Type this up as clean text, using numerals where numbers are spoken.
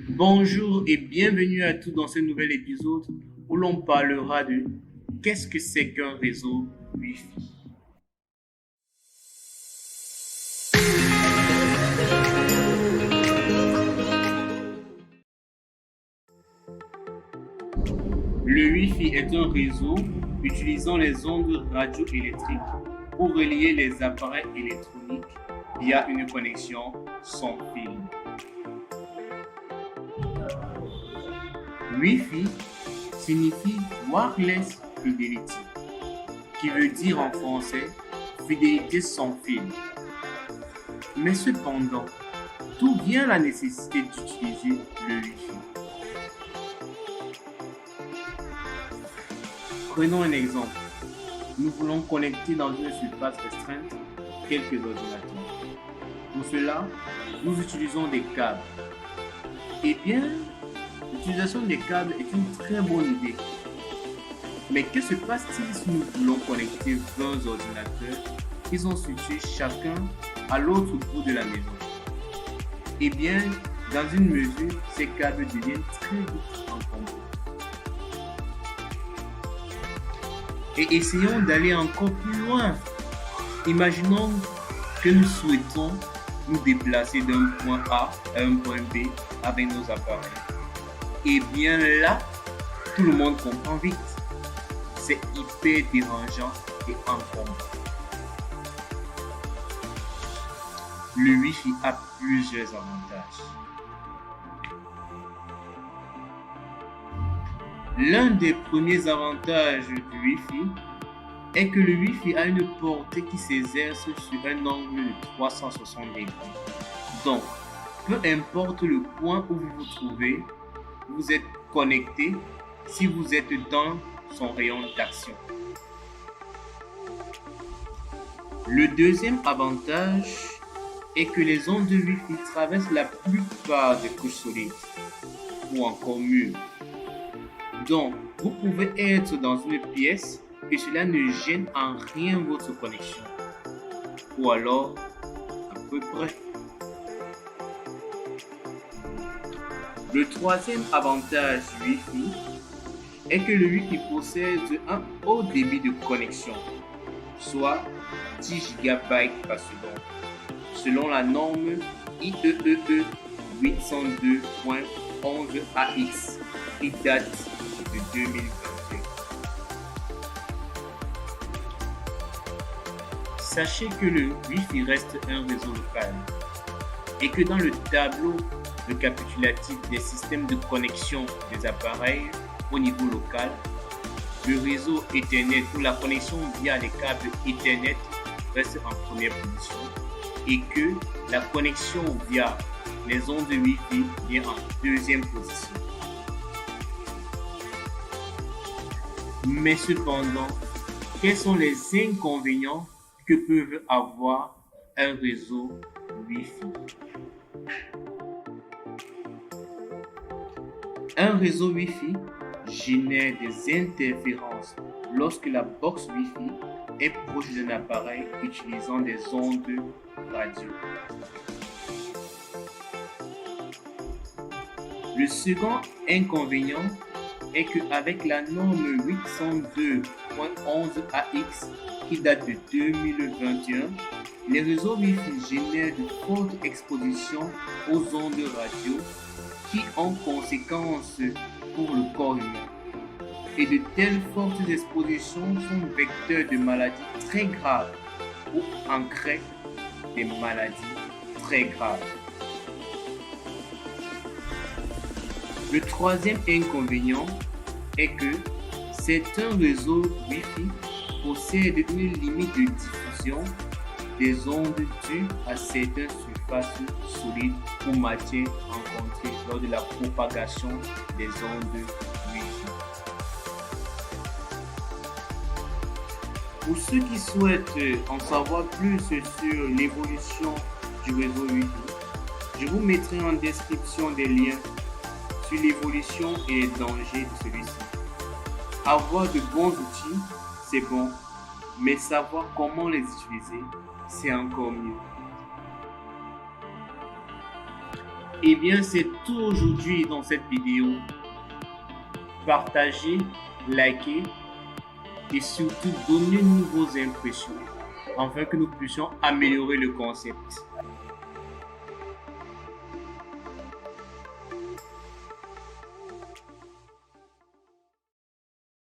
Bonjour et bienvenue à tous dans ce nouvel épisode où l'on parlera de qu'est-ce que c'est qu'un réseau Wi-Fi. Le Wi-Fi est un réseau utilisant les ondes radioélectriques pour relier les appareils électroniques via une connexion sans fil. Wi-Fi signifie Wireless Fidelity, qui veut dire en français fidélité sans fil. Mais cependant, d'où vient la nécessité d'utiliser le Wi-Fi? Prenons un exemple. Nous voulons connecter dans une surface restreinte quelques ordinateurs. Pour cela, nous utilisons des câbles. Eh bien, l'utilisation des câbles est une très bonne idée. Mais que se passe-t-il si nous voulons connecter 20 ordinateurs qui sont situés chacun à l'autre bout de la maison? Eh bien, dans une mesure, ces câbles deviennent très vite encombrants. Et essayons d'aller encore plus loin. Imaginons que nous souhaitons nous déplacer d'un point A à un point B avec nos appareils. Et bien là, tout le monde comprend vite. C'est hyper dérangeant et encombrant. Le Wi-Fi a plusieurs avantages. L'un des premiers avantages du Wi-Fi est que le Wi-Fi a une portée qui s'exerce sur un angle de 360 degrés. Donc, peu importe le point où vous vous trouvez, vous êtes connecté si vous êtes dans son rayon d'action. Le deuxième avantage est que les ondes de Wi-Fi traversent la plupart des couches solides ou encore mûres. Donc, vous pouvez être dans une pièce et cela ne gêne en rien votre connexion. Ou alors, à peu près. Le troisième avantage du Wi-Fi est que le Wi-Fi possède un haut débit de connexion, soit 10 Gb par seconde, selon la norme IEEE 802.11ax qui date de 2021. Sachez que le Wi-Fi reste un réseau local et que dans le tableau récapitulatif des systèmes de connexion des appareils au niveau local, le réseau Ethernet ou la connexion via les câbles Ethernet reste en première position et que la connexion via les ondes de Wi-Fi vient en deuxième position. Mais cependant, quels sont les inconvénients que peuvent avoir un réseau Wi-Fi? Un réseau Wi-Fi génère des interférences lorsque la box Wi-Fi est proche d'un appareil utilisant des ondes radio. Le second inconvénient est qu'avec la norme 802.11ax qui date de 2021, les réseaux Wi-Fi génèrent de fortes expositions aux ondes radio qui ont conséquences pour le corps humain. Et de telles fortes expositions sont vecteurs de maladies très graves ou ancrées des maladies très graves. Le troisième inconvénient est que certains réseaux Wi-Fi possèdent une limite de diffusion des ondes dues à certaines surfaces solides ou matières rencontrées lors de la propagation des ondes Wi-Fi. Pour ceux qui souhaitent en savoir plus sur l'évolution du réseau Wi-Fi, je vous mettrai en description des liens sur l'évolution et les dangers de celui-ci. Avoir de bons outils, c'est bon, mais savoir comment les utiliser, c'est encore mieux. Eh bien, c'est tout aujourd'hui dans cette vidéo. Partagez, likez et surtout donnez-nous vos impressions afin que nous puissions améliorer le concept.